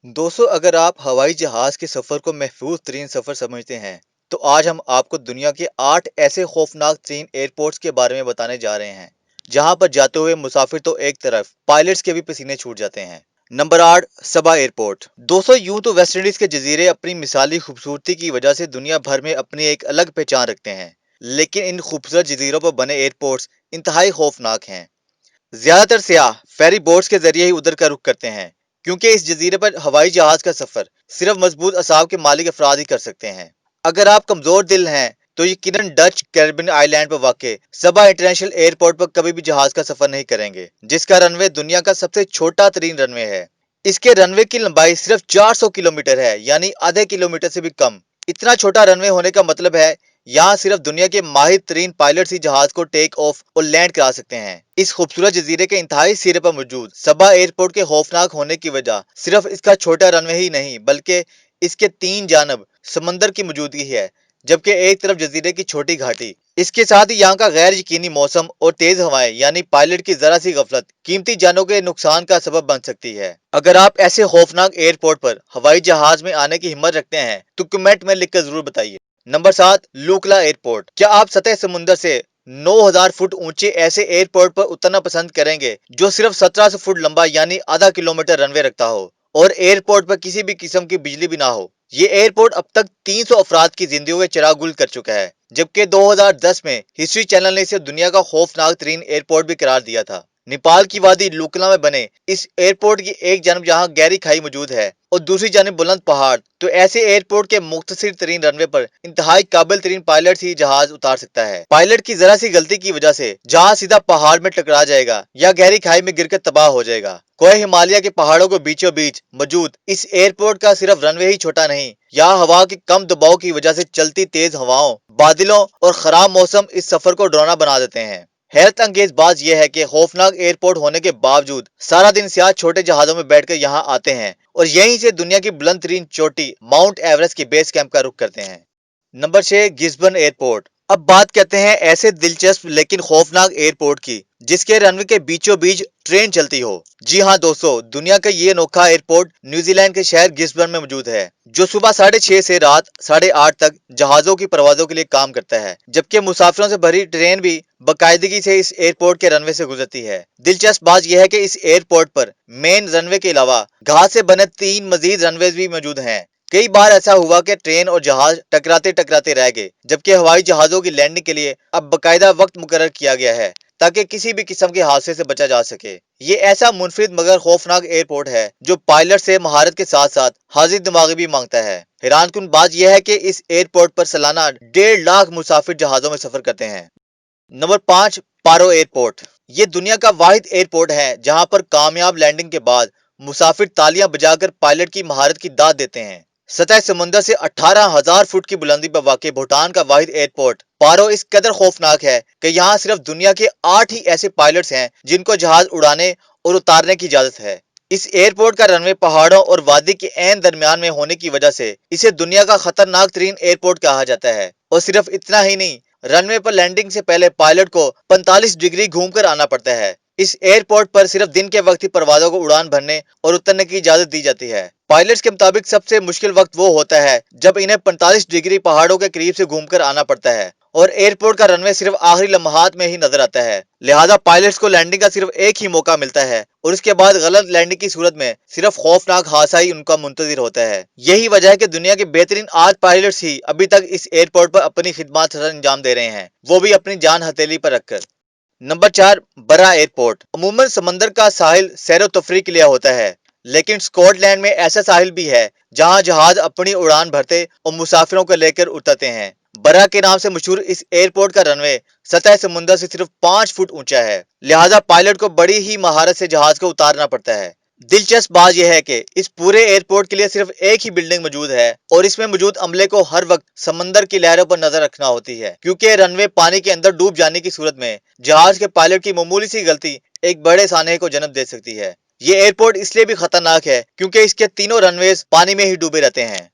दोस्तों, अगर आप हवाई जहाज के सफर को महफूज तरीन सफर समझते हैं तो आज हम आपको दुनिया के 8 ऐसे खौफनाक तरीन एयरपोर्ट्स के बारे में बताने जा रहे हैं जहां पर जाते हुए मुसाफिर तो एक तरफ पायलट्स के भी पसीने छूट जाते हैं। नंबर 8, सबा एयरपोर्ट। दोस्तों, यूं तो वेस्ट इंडीज के जजीरे अपनी मिसाली खूबसूरती की वजह से दुनिया भर में अपनी एक अलग पहचान रखते हैं, लेकिन इन खूबसूरत जजीरों पर बने एयरपोर्ट्स इंतहाई खौफनाक हैं। ज्यादातर सियाह फेरी बोट्स के जरिए ही उधर का रुख करते हैं, क्योंकि इस जजीरे पर हवाई जहाज का सफर सिर्फ मजबूत असाब के मालिक अफराद ही कर सकते हैं। अगर आप कमजोर दिल हैं तो यकीनन डच कैरिबियन आइलैंड पर वाक़ सबा इंटरनेशनल एयरपोर्ट पर कभी भी जहाज का सफर नहीं करेंगे, जिसका रनवे दुनिया का सबसे छोटा तरीन रनवे है। इसके रनवे की लंबाई सिर्फ 400 किलोमीटर है, यानी आधे किलोमीटर से भी कम। इतना छोटा रनवे होने का मतलब है यहाँ सिर्फ दुनिया के माहिर तरीन पायलट ही जहाज को टेक ऑफ और लैंड करा सकते हैं। इस खूबसूरत जजीरे के इंतहाई सिरे पर मौजूद सबा एयरपोर्ट के खौफनाक होने की वजह सिर्फ इसका छोटा रनवे ही नहीं, बल्कि इसके तीन जानब समंदर की मौजूदगी है, जबकि एक तरफ जजीरे की छोटी घाटी। इसके साथ ही यहाँ का गैर यकीनी मौसम और तेज हवाएं यानी पायलट की जरा सी गफलत कीमती जानों के नुकसान का सबब बन सकती है। अगर आप ऐसे खौफनाक एयरपोर्ट पर हवाई जहाज में आने की हिम्मत रखते हैं तो कमेंट में लिखकर जरूर बताइए। Number 7, Lukla airport. क्या आप सतह समुंदर से 9000 फुट ऊंचे ऐसे एयरपोर्ट पर उतरना पसंद करेंगे जो सिर्फ 1700 फुट लंबा यानी आधा किलोमीटर रनवे रखता हो और एयरपोर्ट पर किसी भी किस्म की बिजली भी ना हो? ये एयरपोर्ट अब तक 300 अफराद की जिंदगियों में चिराग गुल कर चुका है, जबकि 2010 में हिस्ट्री चैनल ने इसे दुनिया का खौफनाक तरीन एयरपोर्ट भी करार दिया था। नेपाल की वादी लुकला में बने इस एयरपोर्ट की एक जानब जहां गहरी खाई मौजूद है और दूसरी जानब बुलंद पहाड़, तो ऐसे एयरपोर्ट के मुख्तसर तरीन रनवे पर इंतहाई काबिल तरीन पायलट ही जहाज उतार सकता है। पायलट की जरा सी गलती की वजह से जहाज सीधा पहाड़ में टकरा जाएगा या गहरी खाई में गिरकर तबाह हो जाएगा। कोई हिमालय के पहाड़ों के बीचों बीच मौजूद इस एयरपोर्ट का सिर्फ रनवे ही छोटा नहीं, यहाँ हवा के कम दबाव की वजह से चलती तेज हवाओं, बादलों और खराब मौसम इस सफर को डरावना बना देते हैं। हैरत अंगेज बात यह है कि खौफनाक एयरपोर्ट होने के बावजूद सारा दिन सियाह छोटे जहाजों में बैठकर यहाँ आते हैं और यहीं से दुनिया की बुलंद तरीन चोटी माउंट एवरेस्ट के बेस कैंप का रुख करते हैं। Number 6, Gisborne airport. अब बात करते हैं ऐसे दिलचस्प लेकिन खौफनाक एयरपोर्ट की जिसके रनवे के बीचों बीच ट्रेन चलती हो। जी हाँ दोस्तों, दुनिया का ये अनोखा एयरपोर्ट न्यूजीलैंड के शहर गिस्बन में मौजूद है, जो सुबह 6:30 से रात 8:30 तक जहाजों की परवाजों के लिए काम करता है, जबकि मुसाफिरों से भरी ट्रेन भी बाकायदगी से इस एयरपोर्ट के रनवे से गुजरती है। दिलचस्प बात यह है कि इस एयरपोर्ट पर मेन रनवे के अलावा घास से बने 3 मजीद रनवे भी मौजूद हैं। कई बार ऐसा हुआ कि ट्रेन और जहाज टकराते टकराते रह गए, जबकि हवाई जहाजों की लैंडिंग के लिए अब बकायदा वक्त मुकर्रर किया गया है ताकि किसी भी किस्म के हादसे से बचा जा सके। ये ऐसा मुनफरिद मगर खौफनाक एयरपोर्ट है जो पायलट से महारत के साथ साथ हाजिर दिमागी भी मांगता है। हैरानकुन बात यह है कि इस एयरपोर्ट पर सालाना 1.5 लाख मुसाफिर जहाजों में सफर करते हैं। नंबर 5, पारो एयरपोर्ट। ये दुनिया का वाहिद एयरपोर्ट है जहां पर कामयाब लैंडिंग के बाद मुसाफिर तालियां बजाकर पायलट की महारत की दाद देते हैं। सतह समुंदर से 18,000 फुट की बुलंदी पर वाक़ भूटान का वाहिद एयरपोर्ट पारो इस कदर खौफनाक है कि यहाँ सिर्फ दुनिया के 8 ही ऐसे पायलट्स हैं जिनको जहाज उड़ाने और उतारने की इजाजत है। इस एयरपोर्ट का रनवे पहाड़ों और वादी के ऐन दरमियान में होने की वजह से इसे दुनिया का खतरनाक तरीन एयरपोर्ट कहा जाता है। और सिर्फ इतना ही नहीं, रनवे पर लैंडिंग से पहले पायलट को 45 डिग्री घूमकर आना पड़ता है। इस एयरपोर्ट पर सिर्फ दिन के वक्त ही परवाजों को उड़ान भरने और उतरने की इजाजत दी जाती है। पायलट्स के मुताबिक सबसे मुश्किल वक्त वो होता है जब इन्हें 45 डिग्री पहाड़ों के करीब से घूमकर आना पड़ता है और एयरपोर्ट का रनवे सिर्फ आखिरी लम्हात में ही नजर आता है। लिहाजा पायलट्स को लैंडिंग का सिर्फ एक ही मौका मिलता है और उसके बाद गलत लैंडिंग की सूरत में सिर्फ खौफनाक हादसा ही उनका मुंतजिर होता है। यही वजह है कि दुनिया के बेहतरीन 8 पायलट्स ही अभी तक इस एयरपोर्ट पर अपनी खिदमत अंजाम दे रहे हैं, वो भी अपनी जान हथेली पर रखकर। नंबर 4, बरा एयरपोर्ट। अमूमन समंदर का साहिल सैरो तफरी के लिए होता है, लेकिन स्कॉटलैंड में ऐसा साहिल भी है जहां जहाज अपनी उड़ान भरते और मुसाफिरों को लेकर उतरते हैं। बरा के नाम से मशहूर इस एयरपोर्ट का रनवे सतह समुंदर से सिर्फ 5 फुट ऊंचा है, लिहाजा पायलट को बड़ी ही महारत से जहाज को उतारना पड़ता है। दिलचस्प बात यह है कि इस पूरे एयरपोर्ट के लिए सिर्फ एक ही बिल्डिंग मौजूद है और इसमें मौजूद अमले को हर वक्त समंदर की लहरों पर नजर रखना होती है, क्योंकि रनवे पानी के अंदर डूब जाने की सूरत में जहाज के पायलट की मामूली सी गलती एक बड़े सानहे को जन्म दे सकती है। ये एयरपोर्ट इसलिए भी खतरनाक है क्योंकि इसके तीनों रनवेज पानी में ही डूबे रहते हैं।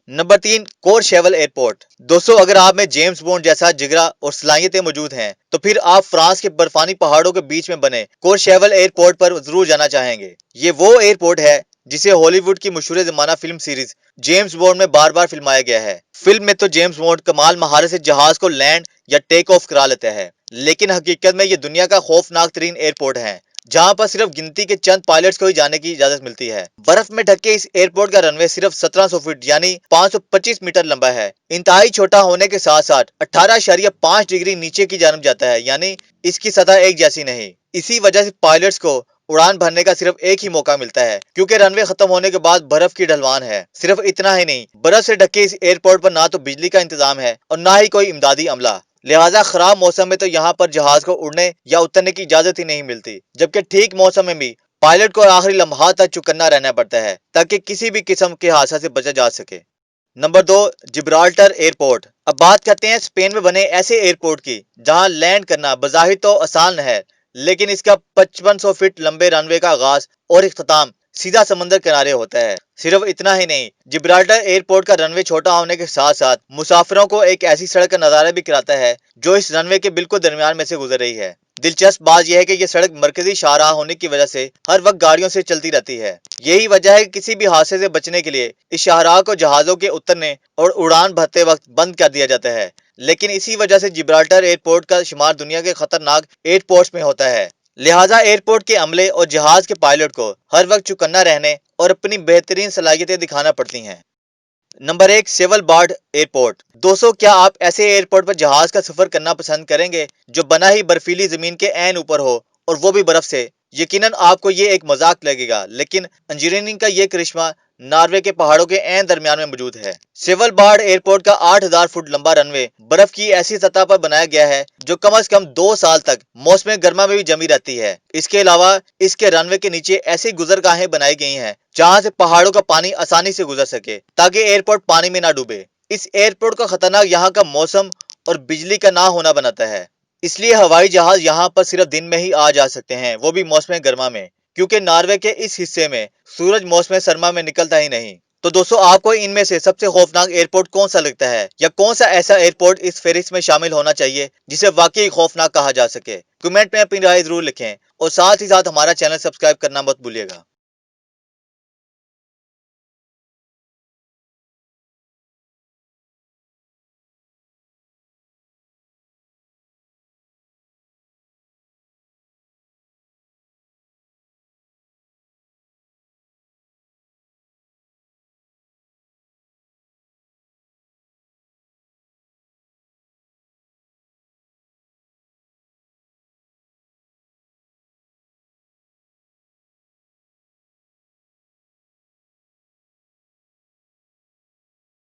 Number 3, Courchevel airport. दोस्तों, अगर आप में जेम्स बॉन्ड जैसा जिगरा और सलाहियतें मौजूद हैं तो फिर आप फ्रांस के बर्फानी पहाड़ों के बीच में बने कोरशेवल एयरपोर्ट पर जरूर जाना चाहेंगे। ये वो एयरपोर्ट है जिसे हॉलीवुड की मशहूर जमाना फिल्म सीरीज जेम्स बॉन्ड में बार बार फिल्माया गया है। फिल्म में तो जेम्स बॉन्ड कमाल महारत से जहाज को लैंड या टेक ऑफ करा लेता है, लेकिन हकीकत में ये दुनिया का खौफनाक तरीन एयरपोर्ट है, जहां पर सिर्फ गिनती के चंद पायलट्स को ही जाने की इजाजत मिलती है। बर्फ में ढके इस एयरपोर्ट का रनवे सिर्फ 1700 फीट यानी 525 मीटर लंबा है। इंतहाई छोटा होने के साथ साथ 18.5 डिग्री नीचे की जानब जाता है, यानी इसकी सतह एक जैसी नहीं। इसी वजह से पायलट्स को उड़ान भरने का सिर्फ एक ही मौका मिलता है, क्योंकि रनवे खत्म होने के बाद बर्फ की ढलवान है। सिर्फ इतना ही नहीं, बर्फ से ढके इस एयरपोर्ट पर ना तो बिजली का इंतजाम है और ना ही कोई इमदादी अमला। लिहाजा खराब मौसम में तो यहाँ पर जहाज को उड़ने या उतरने की इजाजत ही नहीं मिलती, जबकि ठीक मौसम में भी पायलट को आखिरी लम्हा तक चौकन्ना रहना पड़ता है ताकि किसी भी किस्म के हादसा से बचा जा सके। Number 2, Gibraltar airport. अब बात करते हैं स्पेन में बने ऐसे एयरपोर्ट की जहां लैंड करना बज़ाहिर तो आसान है, लेकिन इसका 5500 फीट लंबे रनवे का आगाज और इख्तिताम सीधा समंदर किनारे होता है। सिर्फ इतना ही नहीं, जिब्राल्टर एयरपोर्ट का रनवे छोटा होने के साथ साथ मुसाफिरों को एक ऐसी सड़क का नजारा भी कराता है जो इस रनवे के बिल्कुल दरमियान में से गुजर रही है। दिलचस्प बात यह है कि यह सड़क मरकजी शाहराह होने की वजह से हर वक्त गाड़ियों से चलती रहती है। यही वजह है कि किसी भी हादसे से बचने के लिए इस शाहराह को जहाजों के उतरने और उड़ान भरते वक्त बंद कर दिया जाता है। लेकिन इसी वजह से जिब्राल्टर एयरपोर्ट का शुमार दुनिया के खतरनाक एयरपोर्ट्स में होता है। लिहाजा एयरपोर्ट के अमले और जहाज के पायलट को हर वक्त चौकन्ना रहने और अपनी बेहतरीन सलाहियतें दिखाना पड़ती हैं। Number 1, Svalbard airport. दोस्तों, क्या आप ऐसे एयरपोर्ट पर जहाज का सफर करना पसंद करेंगे जो बना ही बर्फीली जमीन के ऐन ऊपर हो, और वो भी बर्फ से? यकीनन आपको ये एक मजाक लगेगा, लेकिन इंजीनियरिंग का ये करिश्मा नॉर्वे के पहाड़ों के ऐन दरमियान में मौजूद है। सेवल बार्ड एयरपोर्ट का 8000 फुट लंबा रनवे बर्फ की ऐसी सतह पर बनाया गया है जो कम से कम 2 साल तक मौसम गर्मा में भी जमी रहती है। इसके अलावा इसके रनवे के नीचे ऐसी गुजरगाहें बनाई गई हैं जहां से पहाड़ों का पानी आसानी से गुजर सके, ताकि एयरपोर्ट पानी में ना डूबे। इस एयरपोर्ट का खतरनाक यहाँ का मौसम और बिजली का ना होना बनाता है, इसलिए हवाई जहाज यहाँ पर सिर्फ दिन में ही आ जा सकते हैं, वो भी मौसम गर्मा में, क्योंकि नॉर्वे के इस हिस्से में सूरज मौसम सरमा में निकलता ही नहीं। तो दोस्तों, आपको इनमें से सबसे खौफनाक एयरपोर्ट कौन सा लगता है, या कौन सा ऐसा एयरपोर्ट इस फेरिस्त में शामिल होना चाहिए जिसे वाकई खौफनाक कहा जा सके? कमेंट में अपनी राय जरूर लिखें और साथ ही साथ हमारा चैनल सब्सक्राइब करना मत भूलिएगा।